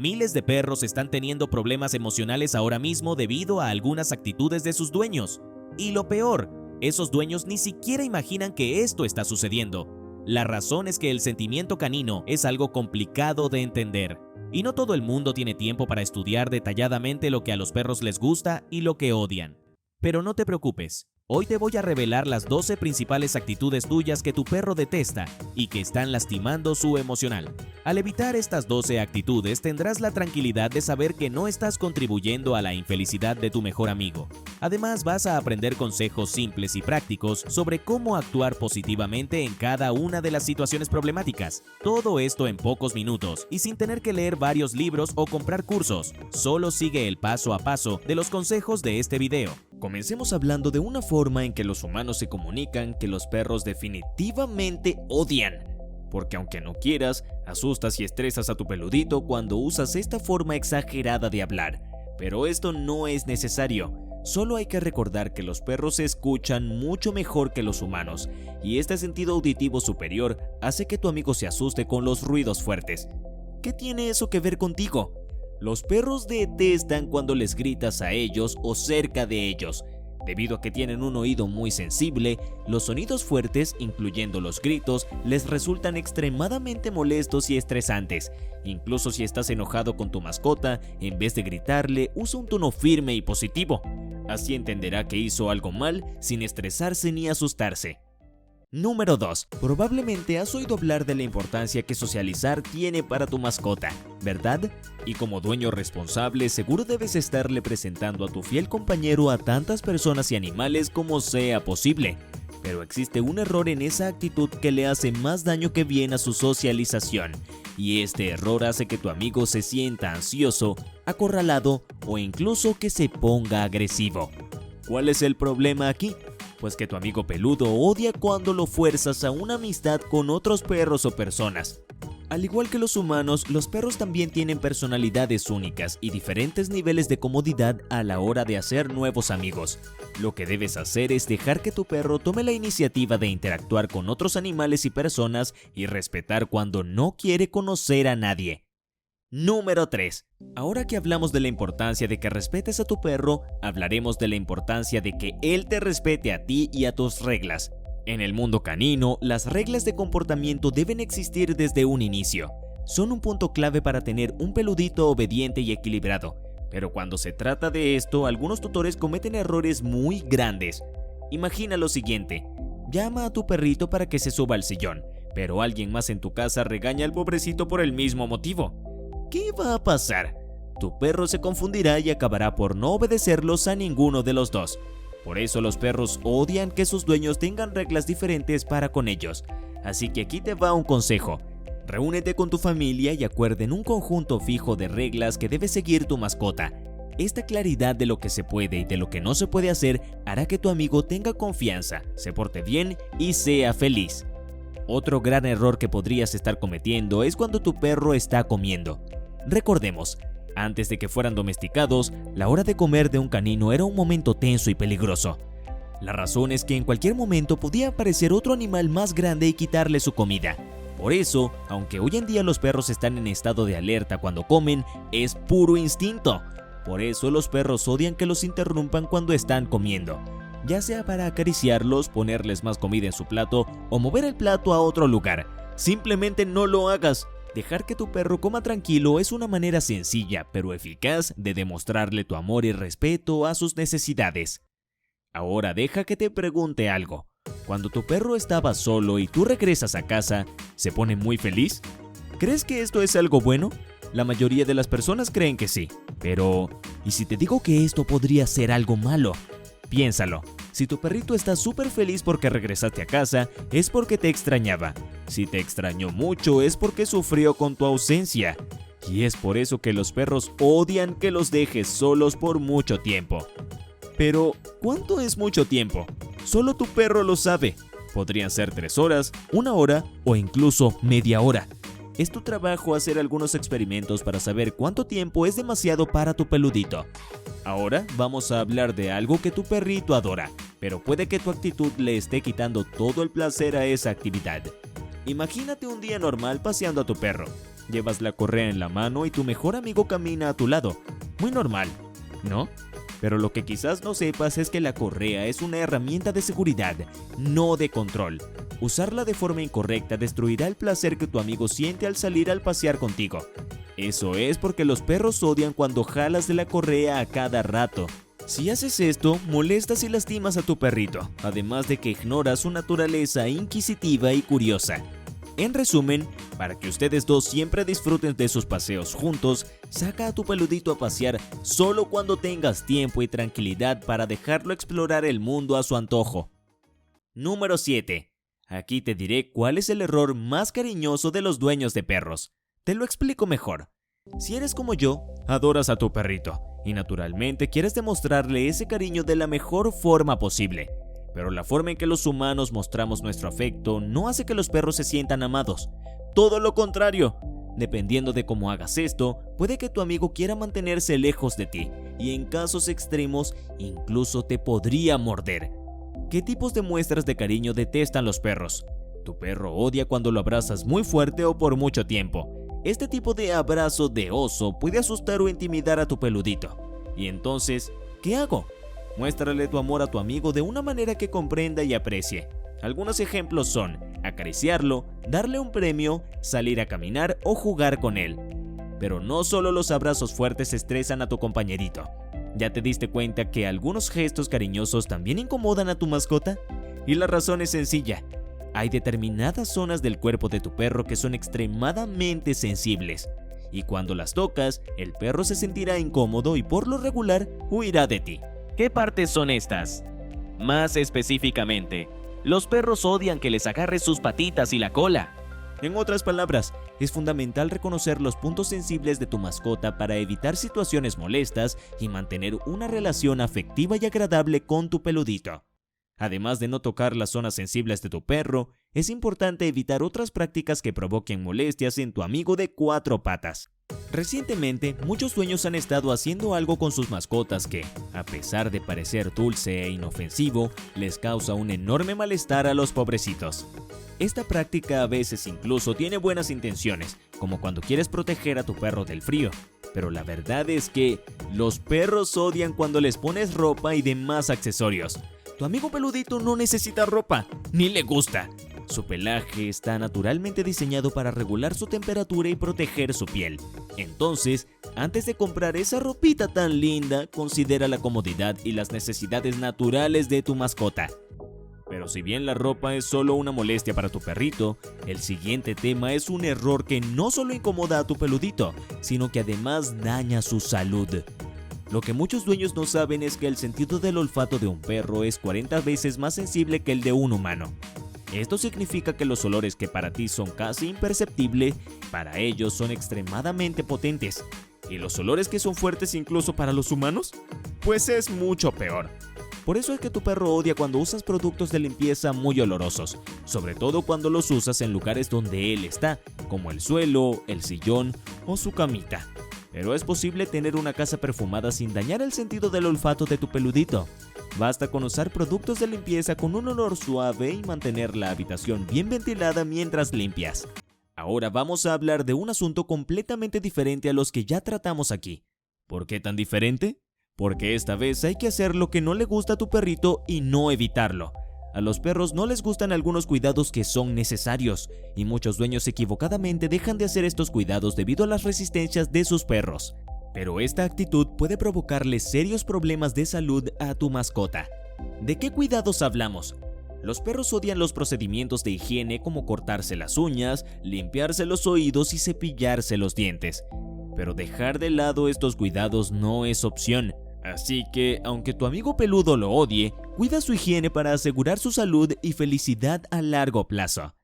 Miles de perros están teniendo problemas emocionales ahora mismo debido a algunas actitudes de sus dueños. Y lo peor, esos dueños ni siquiera imaginan que esto está sucediendo. La razón es que el sentimiento canino es algo complicado de entender. Y no todo el mundo tiene tiempo para estudiar detalladamente lo que a los perros les gusta y lo que odian. Pero no te preocupes, hoy te voy a revelar las 12 principales actitudes tuyas que tu perro detesta y que están lastimando su emocional. Al evitar estas 12 actitudes tendrás la tranquilidad de saber que no estás contribuyendo a la infelicidad de tu mejor amigo. Además vas a aprender consejos simples y prácticos sobre cómo actuar positivamente en cada una de las situaciones problemáticas. Todo esto en pocos minutos y sin tener que leer varios libros o comprar cursos. Solo sigue el paso a paso de los consejos de este video. Comencemos hablando de una forma en que los humanos se comunican que los perros definitivamente odian. Porque aunque no quieras, asustas y estresas a tu peludito cuando usas esta forma exagerada de hablar. Pero esto no es necesario. Solo hay que recordar que los perros se escuchan mucho mejor que los humanos, y este sentido auditivo superior hace que tu amigo se asuste con los ruidos fuertes. ¿Qué tiene eso que ver contigo? Los perros detestan cuando les gritas a ellos o cerca de ellos. Debido a que tienen un oído muy sensible, los sonidos fuertes, incluyendo los gritos, les resultan extremadamente molestos y estresantes. Incluso si estás enojado con tu mascota, en vez de gritarle, usa un tono firme y positivo. Así entenderá que hizo algo mal sin estresarse ni asustarse. Número 2. Probablemente has oído hablar de la importancia que socializar tiene para tu mascota, ¿verdad? Y como dueño responsable, seguro debes estarle presentando a tu fiel compañero a tantas personas y animales como sea posible. Pero existe un error en esa actitud que le hace más daño que bien a su socialización. Y este error hace que tu amigo se sienta ansioso, acorralado o incluso que se ponga agresivo. ¿Cuál es el problema aquí? Pues que tu amigo peludo odia cuando lo fuerzas a una amistad con otros perros o personas. Al igual que los humanos, los perros también tienen personalidades únicas y diferentes niveles de comodidad a la hora de hacer nuevos amigos. Lo que debes hacer es dejar que tu perro tome la iniciativa de interactuar con otros animales y personas y respetar cuando no quiere conocer a nadie. Número 3. Ahora que hablamos de la importancia de que respetes a tu perro, hablaremos de la importancia de que él te respete a ti y a tus reglas. En el mundo canino, las reglas de comportamiento deben existir desde un inicio. Son un punto clave para tener un peludito obediente y equilibrado. Pero cuando se trata de esto, algunos tutores cometen errores muy grandes. Imagina lo siguiente: llama a tu perrito para que se suba al sillón, pero alguien más en tu casa regaña al pobrecito por el mismo motivo. ¿Qué va a pasar? Tu perro se confundirá y acabará por no obedecerlos a ninguno de los dos. Por eso los perros odian que sus dueños tengan reglas diferentes para con ellos. Así que aquí te va un consejo. Reúnete con tu familia y acuerden un conjunto fijo de reglas que debe seguir tu mascota. Esta claridad de lo que se puede y de lo que no se puede hacer hará que tu amigo tenga confianza, se porte bien y sea feliz. Otro gran error que podrías estar cometiendo es cuando tu perro está comiendo. Recordemos, antes de que fueran domesticados, la hora de comer de un canino era un momento tenso y peligroso. La razón es que en cualquier momento podía aparecer otro animal más grande y quitarle su comida. Por eso, aunque hoy en día los perros están en estado de alerta cuando comen, es puro instinto. Por eso los perros odian que los interrumpan cuando están comiendo, ya sea para acariciarlos, ponerles más comida en su plato o mover el plato a otro lugar. Simplemente no lo hagas. Dejar que tu perro coma tranquilo es una manera sencilla pero eficaz de demostrarle tu amor y respeto a sus necesidades. Ahora deja que te pregunte algo. Cuando tu perro estaba solo y tú regresas a casa, ¿se pone muy feliz? ¿Crees que esto es algo bueno? La mayoría de las personas creen que sí. Pero, ¿y si te digo que esto podría ser algo malo? Piénsalo. Si tu perrito está súper feliz porque regresaste a casa, es porque te extrañaba. Si te extrañó mucho, es porque sufrió con tu ausencia. Y es por eso que los perros odian que los dejes solos por mucho tiempo. Pero, ¿cuánto es mucho tiempo? Solo tu perro lo sabe. Podrían ser 3 horas, 1 hora o incluso media hora. Es tu trabajo hacer algunos experimentos para saber cuánto tiempo es demasiado para tu peludito. Ahora vamos a hablar de algo que tu perrito adora, pero puede que tu actitud le esté quitando todo el placer a esa actividad. Imagínate un día normal paseando a tu perro. Llevas la correa en la mano y tu mejor amigo camina a tu lado. Muy normal, ¿no? Pero lo que quizás no sepas es que la correa es una herramienta de seguridad, no de control. Usarla de forma incorrecta destruirá el placer que tu amigo siente al salir al pasear contigo. Eso es porque los perros odian cuando jalas de la correa a cada rato. Si haces esto, molestas y lastimas a tu perrito, además de que ignoras su naturaleza inquisitiva y curiosa. En resumen, para que ustedes dos siempre disfruten de sus paseos juntos, saca a tu peludito a pasear solo cuando tengas tiempo y tranquilidad para dejarlo explorar el mundo a su antojo. Número 7. Aquí te diré cuál es el error más cariñoso de los dueños de perros. Te lo explico mejor. Si eres como yo, adoras a tu perrito y naturalmente quieres demostrarle ese cariño de la mejor forma posible. Pero la forma en que los humanos mostramos nuestro afecto no hace que los perros se sientan amados. Todo lo contrario. Dependiendo de cómo hagas esto, puede que tu amigo quiera mantenerse lejos de ti y en casos extremos incluso te podría morder. ¿Qué tipos de muestras de cariño detestan los perros? Tu perro odia cuando lo abrazas muy fuerte o por mucho tiempo. Este tipo de abrazo de oso puede asustar o intimidar a tu peludito. Y entonces, ¿qué hago? Muéstrale tu amor a tu amigo de una manera que comprenda y aprecie. Algunos ejemplos son acariciarlo, darle un premio, salir a caminar o jugar con él. Pero no solo los abrazos fuertes estresan a tu compañerito. ¿Ya te diste cuenta que algunos gestos cariñosos también incomodan a tu mascota? Y la razón es sencilla. Hay determinadas zonas del cuerpo de tu perro que son extremadamente sensibles. Y cuando las tocas, el perro se sentirá incómodo y por lo regular huirá de ti. ¿Qué partes son estas? Más específicamente, los perros odian que les agarres sus patitas y la cola. En otras palabras, es fundamental reconocer los puntos sensibles de tu mascota para evitar situaciones molestas y mantener una relación afectiva y agradable con tu peludito. Además de no tocar las zonas sensibles de tu perro, es importante evitar otras prácticas que provoquen molestias en tu amigo de 4 patas. Recientemente, muchos dueños han estado haciendo algo con sus mascotas que, a pesar de parecer dulce e inofensivo, les causa un enorme malestar a los pobrecitos. Esta práctica a veces incluso tiene buenas intenciones, como cuando quieres proteger a tu perro del frío. Pero la verdad es que los perros odian cuando les pones ropa y demás accesorios. Tu amigo peludito no necesita ropa, ni le gusta. Su pelaje está naturalmente diseñado para regular su temperatura y proteger su piel. Entonces, antes de comprar esa ropita tan linda, considera la comodidad y las necesidades naturales de tu mascota. Pero si bien la ropa es solo una molestia para tu perrito, el siguiente tema es un error que no solo incomoda a tu peludito, sino que además daña su salud. Lo que muchos dueños no saben es que el sentido del olfato de un perro es 40 veces más sensible que el de un humano. Esto significa que los olores que para ti son casi imperceptibles, para ellos son extremadamente potentes. ¿Y los olores que son fuertes incluso para los humanos? Pues es mucho peor. Por eso es que tu perro odia cuando usas productos de limpieza muy olorosos, sobre todo cuando los usas en lugares donde él está, como el suelo, el sillón o su camita. Pero es posible tener una casa perfumada sin dañar el sentido del olfato de tu peludito. Basta con usar productos de limpieza con un olor suave y mantener la habitación bien ventilada mientras limpias. Ahora vamos a hablar de un asunto completamente diferente a los que ya tratamos aquí. ¿Por qué tan diferente? Porque esta vez hay que hacer lo que no le gusta a tu perrito y no evitarlo. A los perros no les gustan algunos cuidados que son necesarios, y muchos dueños equivocadamente dejan de hacer estos cuidados debido a las resistencias de sus perros. Pero esta actitud puede provocarle serios problemas de salud a tu mascota. ¿De qué cuidados hablamos? Los perros odian los procedimientos de higiene como cortarse las uñas, limpiarse los oídos y cepillarse los dientes. Pero dejar de lado estos cuidados no es opción. Así que, aunque tu amigo peludo lo odie, cuida su higiene para asegurar su salud y felicidad a largo plazo.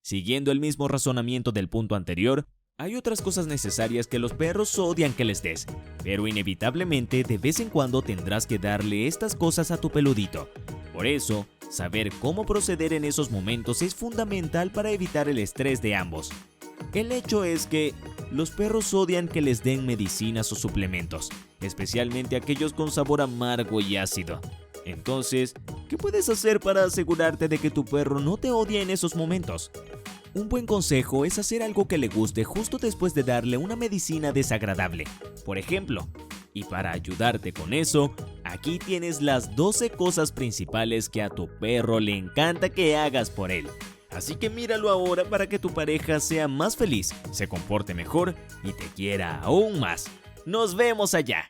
Siguiendo el mismo razonamiento del punto anterior, hay otras cosas necesarias que los perros odian que les des, pero inevitablemente de vez en cuando tendrás que darle estas cosas a tu peludito. Por eso, saber cómo proceder en esos momentos es fundamental para evitar el estrés de ambos. El hecho es que los perros odian que les den medicinas o suplementos, especialmente aquellos con sabor amargo y ácido. Entonces, ¿qué puedes hacer para asegurarte de que tu perro no te odie en esos momentos? Un buen consejo es hacer algo que le guste justo después de darle una medicina desagradable, por ejemplo. Y para ayudarte con eso, aquí tienes las 12 cosas principales que a tu perro le encanta que hagas por él. Así que míralo ahora para que tu pareja sea más feliz, se comporte mejor y te quiera aún más. ¡Nos vemos allá!